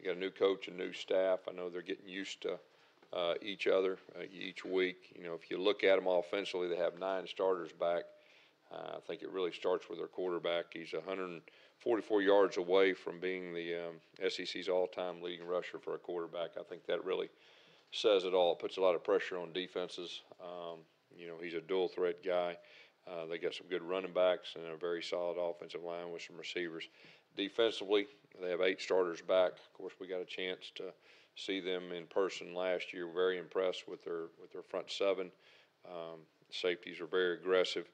got a new coach and new staff. I know they're getting used to each other each week. You know, if you look at them offensively, they have 9 starters back. I think it really starts with their quarterback. He's 144 yards away from being the SEC's all-time leading rusher for a quarterback. I think that really says it all. It puts a lot of pressure on defenses. You know, he's a dual threat guy. They got some good running backs and a very solid offensive line with some receivers. Defensively, they have 8 starters back. Of course, we got a chance to see them in person last year. Very impressed with their front 7. Safeties are very aggressive.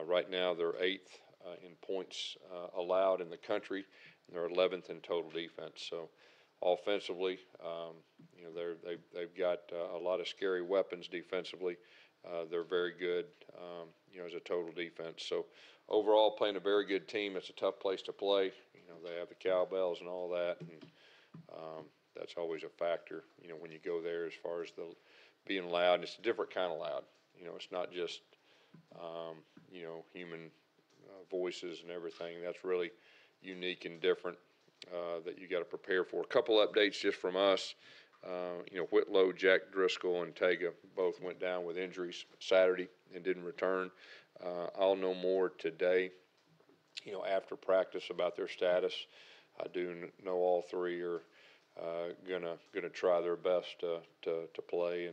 Right now, they're 8th in points allowed in the country. And they're 11th in total defense. So, offensively, you know, they've got a lot of scary weapons defensively. They're very good, you know, as a total defense. So, overall, playing a very good team. It's a tough place to play. You know, they have the cowbells and all that, and that's always a factor, you know, when you go there as far as the being loud. It's a different kind of loud. You know, it's not just, you know, human voices and everything. That's really unique and different that you got to prepare for. A couple updates just from us. You know, Whitlow, Jack Driscoll, and Tega both went down with injuries Saturday and didn't return. I'll know more today, you know, after practice about their status. I do know all 3 are gonna try their best to play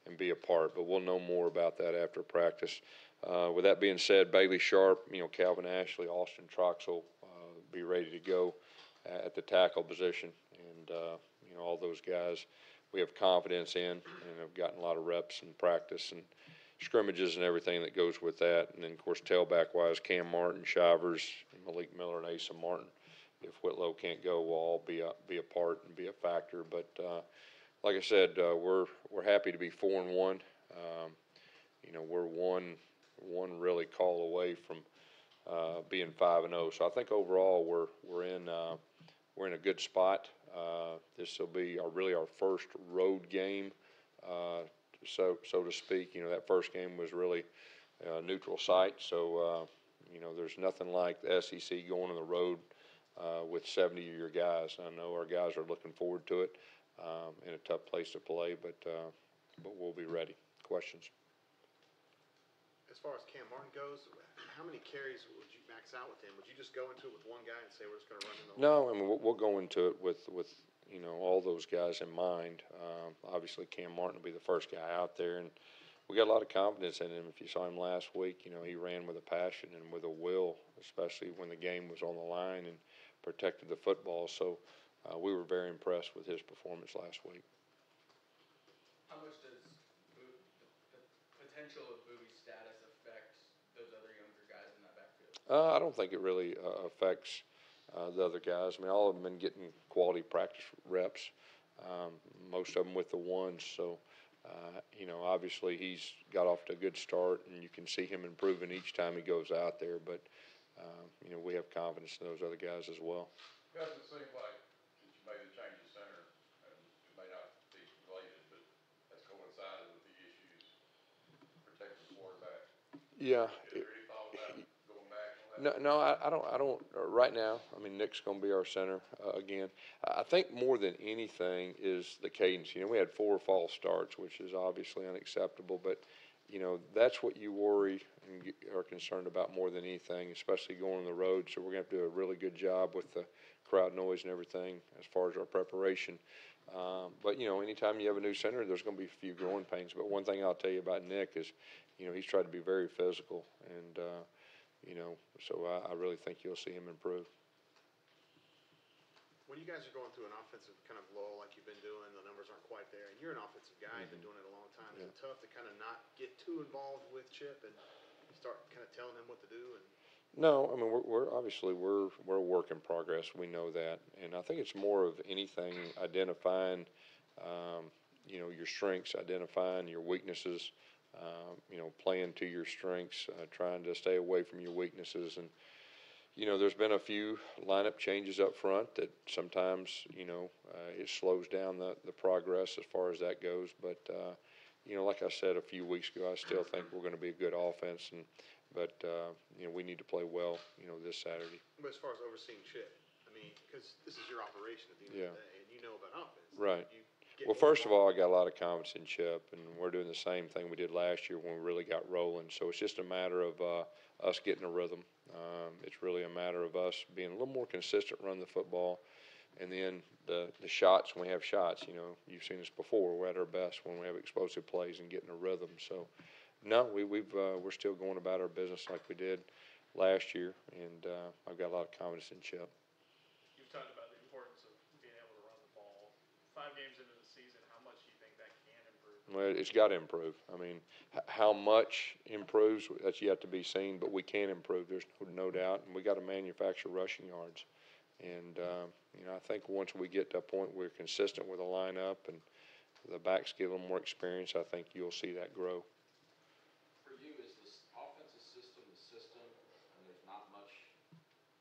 and be a part, but we'll know more about that after practice. With that being said, Bailey Sharp, you know, Calvin Ashley, Austin Troxel be ready to go at the tackle position, and you know, all those guys we have confidence in and have gotten a lot of reps and practice and scrimmages and everything that goes with that. And then, of course, tailback-wise, Cam Martin, Shivers, Malik Miller, and Asa Martin. If Whitlow can't go, we'll all be a part and be a factor. But like I said, we're happy to be 4-1. You know, we're one really call away from being 5-0. So I think overall we're in a good spot. This will be really our first road game, so to speak. You know, that first game was really a neutral site. So you know, there's nothing like the SEC going on the road with 70 of your guys. I know our guys are looking forward to it. In a tough place to play, but we'll be ready. Questions? As far as Cam Martin goes, how many carries would you max out with him? Would you just go into it with one guy and say we're just going to run him? No, I mean we'll go into it with you know, all those guys in mind. Obviously, Cam Martin will be the first guy out there, and we got a lot of confidence in him. If you saw him last week, you know, he ran with a passion and with a will, especially when the game was on the line, and protected the football. So we were very impressed with his performance last week. How much does the potential of Bowie's status affect those other younger guys in that backfield? I don't think it really affects the other guys. I mean, all of them have been getting quality practice reps, most of them with the ones. So, you know, obviously he's got off to a good start, and you can see him improving each time he goes out there. But, you know, we have confidence in those other guys as well. Gus, it seems like that you made a change of center, and it may not be related, but that's coincided with the issues protecting the quarterback. Yeah. Is there any thought about going back on that? No, I don't. Right now, I mean, Nick's going to be our center again. I think more than anything is the cadence. You know, we had 4 false starts, which is obviously unacceptable, but you know, that's what you worry and are concerned about more than anything, especially going on the road. So we're going to have to do a really good job with the crowd noise and everything as far as our preparation. But, you know, anytime you have a new center, there's going to be a few growing pains. But one thing I'll tell you about Nick is, you know, he's tried to be very physical. And, you know, so I really think you'll see him improve. When you guys are going through an offensive kind of lull like you've been doing, the numbers aren't quite there, and you're an offensive guy, you've been doing it a long time. Is it tough to kind of not get too involved with Chip and start kind of telling him what to do? And No, I mean we're obviously we're a work in progress. We know that, and I think it's more of anything identifying, you know, your strengths, identifying your weaknesses, you know, playing to your strengths, trying to stay away from your weaknesses. And you know, there's been a few lineup changes up front that sometimes, you know, it slows down the progress as far as that goes. But, you know, like I said a few weeks ago, I still think we're going to be a good offense. But you know, we need to play well, you know, this Saturday. But as far as overseeing Chip, I mean, because this is your operation at the end of the day, and you know Right. You get Well, more first of all, I involved. got a lot of confidence in Chip, and we're doing the same thing we did last year when we really got rolling. So it's just a matter of us getting a rhythm. It's really a matter of us being a little more consistent, run the football, and then the shots, when we have shots, you've seen us before. We're at our best when we have explosive plays and getting a rhythm. So, no, we're still going about our business like we did last year, and I've got a lot of confidence in Chip. You've talked about the importance of being able to run the ball. 5 games into the season, how much do you think that can improve? Well, it's got to improve. I mean, how much improves, that's yet to be seen, but we can improve. There's no doubt. And we got to manufacture rushing yards. And, I think once we get to a point where we're consistent with the lineup and the backs get a little more experience, I think you'll see that grow. For you, is this offensive system the system, and there's not much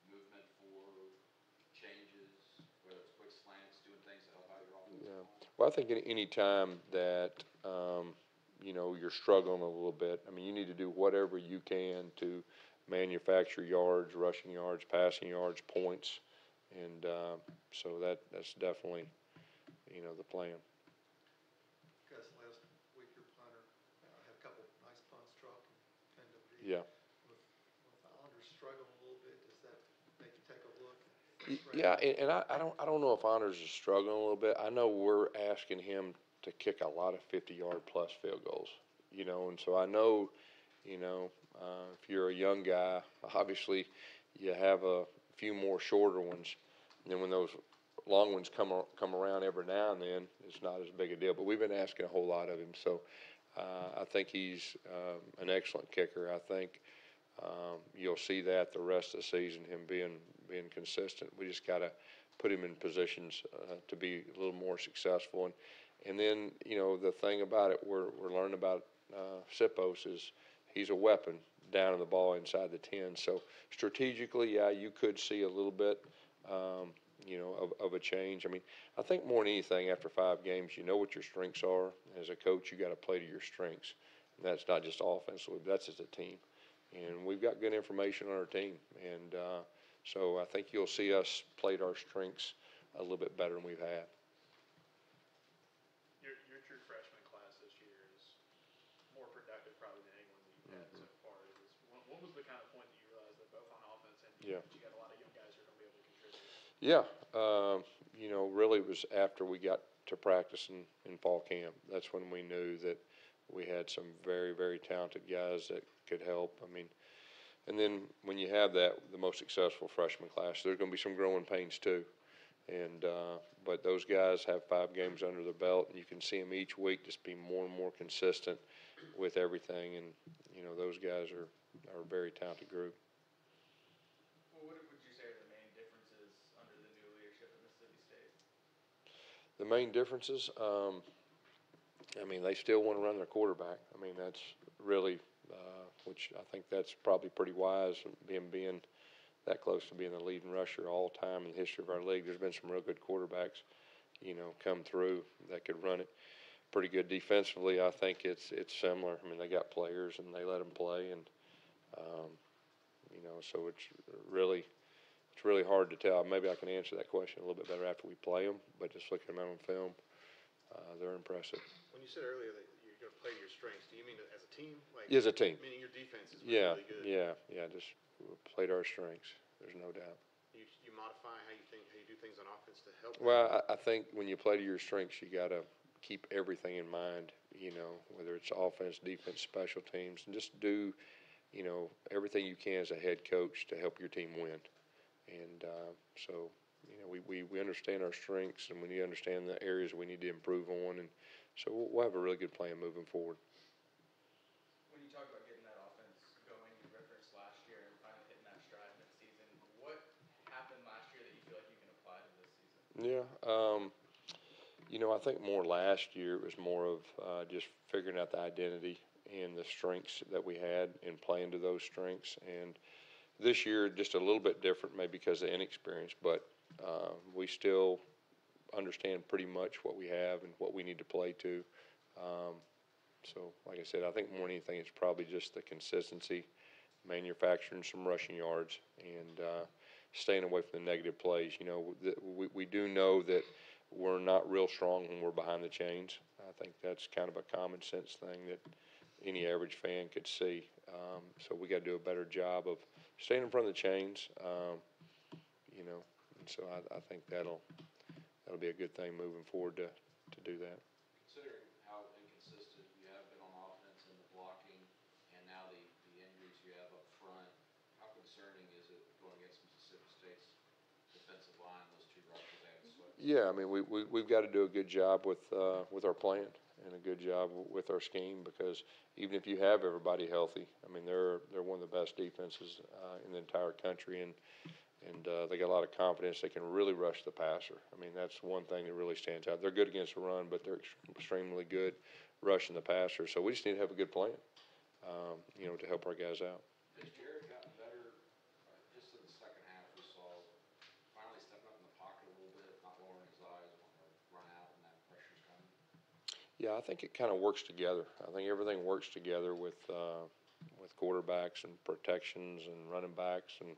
movement for changes, whether it's quick slants, doing things to help out your offense? Yeah. Well, I think any time that, you're struggling a little bit, I mean, you need to do whatever you can to manufacture yards, rushing yards, passing yards, points. And so that's definitely, the plan. Gus, last week your punter had a couple nice punts dropped and tend to be. Yeah. With the Islanders struggling a little bit, does that make you take a look? Yeah, and I don't know if Honors is struggling a little bit. I know we're asking him to kick a lot of 50-yard plus field goals, and so I know, if you're a young guy, obviously you have a few more shorter ones, and then when those long ones come around every now and then, it's not as big a deal. But we've been asking a whole lot of him, so I think he's an excellent kicker. I think you'll see that the rest of the season, him being consistent. We just got to put him in positions to be a little more successful. And then, the thing about it, we're learning about Sipos is he's a weapon down in the ball inside the 10. So strategically, yeah, you could see a little bit, of a change. I mean, I think more than anything, after 5 games, you know what your strengths are. As a coach, you got to play to your strengths. And that's not just offensively, but that's as a team. And we've got good information on our team. And so I think you'll see us play to our strengths a little bit better than we've had. Your true freshman class this year is more productive probably than anyone that you've had so far. What was the kind of point that you realized that both on offense and defense, you got a lot of young guys who are going to be able to contribute? Yeah, really it was after we got to practice in fall camp. That's when we knew that we had some very, very talented guys that could help. I mean, and then when you have that, the most successful freshman class, there's going to be some growing pains too. And but those guys have 5 games under their belt, and you can see them each week just be more and more consistent with everything. And those guys are a very talented group. Well, what would you say are the main differences under the new leadership at Mississippi State? The main differences, they still want to run their quarterback. I mean, that's really, which I think that's probably pretty wise, being that close to being the leading rusher all time in the history of our league. There's been some real good quarterbacks, come through that could run it pretty good defensively. I think it's similar. I mean, they got players and they let them play, and so it's really hard to tell. Maybe I can answer that question a little bit better after we play them, but just looking at them on film, they're impressive. When you said earlier that you're going to play to your strengths, do you mean as a team? Like, As a team. Meaning your defense is Yeah, really good. yeah, just play to our strengths. There's no doubt. You modify how you do things on offense to help. Well, I think when you play to your strengths, you got to keep everything in mind, whether it's offense, defense, special teams, and just do, everything you can as a head coach to help your team win. And so, we understand our strengths, and we understand the areas we need to improve on, and so we'll have a really good plan moving forward. When you talk about getting that offense going, you referenced last year and finally hitting that stride mid-season. What happened last year that you feel like you can apply to this season? Yeah, I think more last year it was more of just figuring out the identity and the strengths that we had and playing to those strengths. And this year, just a little bit different, maybe because of inexperience, but we still understand pretty much what we have and what we need to play to. So, like I said, I think more than anything, it's probably just the consistency, manufacturing some rushing yards, and staying away from the negative plays. We do know that we're not real strong when we're behind the chains. I think that's kind of a common sense thing that any average fan could see. So we got to do a better job of staying in front of the chains, and so I think that'll be a good thing moving forward to do that. Considering how inconsistent you have been on offense in the blocking and now the injuries you have up front, how concerning is it going against Mississippi State's defensive line, those two rushers they have to switch? Yeah, I mean, we've got to do a good job with our plan and a good job with our scheme, because even if you have everybody healthy, I mean, they're one of the best defenses in the entire country, and they got a lot of confidence. They can really rush the passer. I mean, that's one thing that really stands out. They're good against the run, but they're extremely good rushing the passer. So we just need to have a good plan, to help our guys out. Has Jared gotten better? Just in the second half, we saw finally stepping up in the pocket a little bit, not lowering his eyes, wanting to run out when that pressure's coming. Yeah, I think it kind of works together. I think everything works together with quarterbacks and protections and running backs and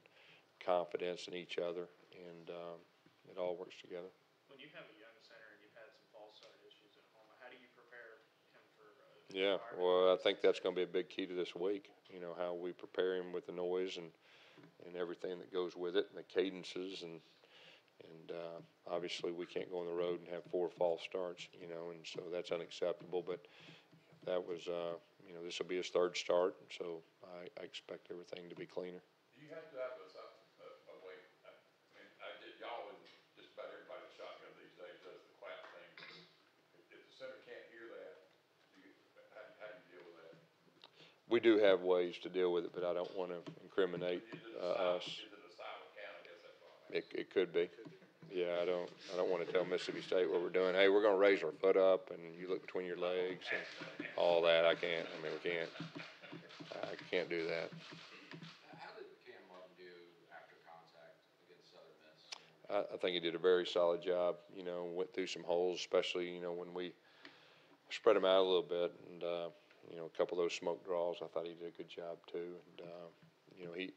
confidence in each other, and it all works together. When you have a young center and you've had some false start issues at home, how do you prepare him for? Yeah, well, I think that's going to be a big key to this week. How we prepare him with the noise and everything that goes with it, and the cadences, and obviously we can't go on the road and have 4 false starts, and so that's unacceptable. But that was, this will be his 3rd start, so I expect everything to be cleaner. Do you have to have a way? I mean, y'all and just about everybody in shotgun these days does the clap thing. If the center can't hear that, how do you deal with that? We do have ways to deal with it, but I don't want to incriminate us. Is it a silent count? I guess that's what I'm asking. It could be. Yeah, I don't want to tell Mississippi State what we're doing. Hey, we're going to raise our foot up, and you look between your legs and all that. I can't. I mean, we can't. I can't do that. How did Cam Martin do after contact against Southern Miss? I think he did a very solid job. Went through some holes, especially when we spread him out a little bit, and a couple of those smoke draws. I thought he did a good job too, and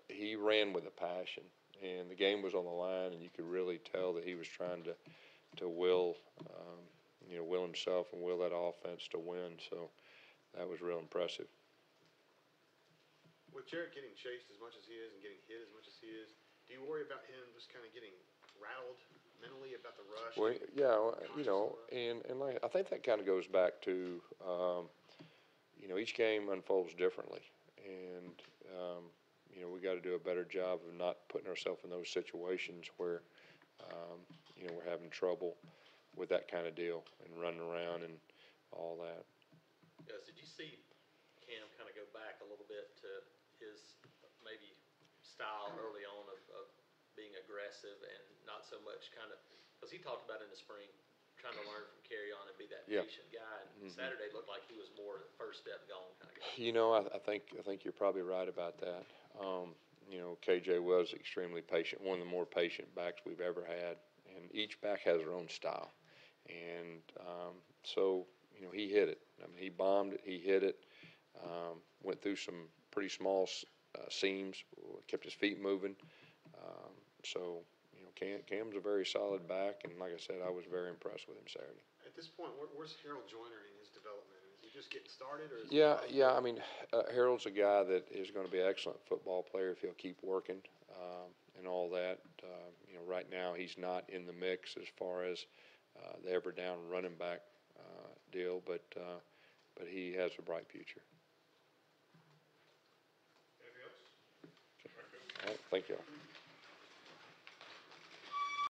he ran with a passion, and the game was on the line, and you could really tell that he was trying to will himself and will that offense to win. So that was real impressive. With Jared getting chased as much as he is and getting hit as much as he is, do you worry about him just kind of getting rattled mentally about the rush? Well, yeah, and like, I think that kind of goes back to, each game unfolds differently, and we got to do a better job of not putting ourselves in those situations where, we're having trouble with that kind of deal and running around and all that. Gus, did you see Cam kind of go back a little bit to his maybe style early on of being aggressive and not so much kind of, because he talked about in the spring trying to learn from carry on and be that patient guy, and Saturday looked like he was more first step gone kind of guy. I think you're probably right about that. KJ was extremely patient, one of the more patient backs we've ever had, and each back has their own style, and so he hit it. I mean, he bombed it, he hit it, went through some pretty small seams, kept his feet moving. So Cam's a very solid back, and like I said, I was very impressed with him Saturday. At this point, where's Harold Joyner in his development? Is he just getting started, or is Yeah. I mean, Harold's a guy that is going to be an excellent football player if he'll keep working and all that. Right now he's not in the mix as far as the ever down running back deal, but he has a bright future. Anything else? All right, thank you.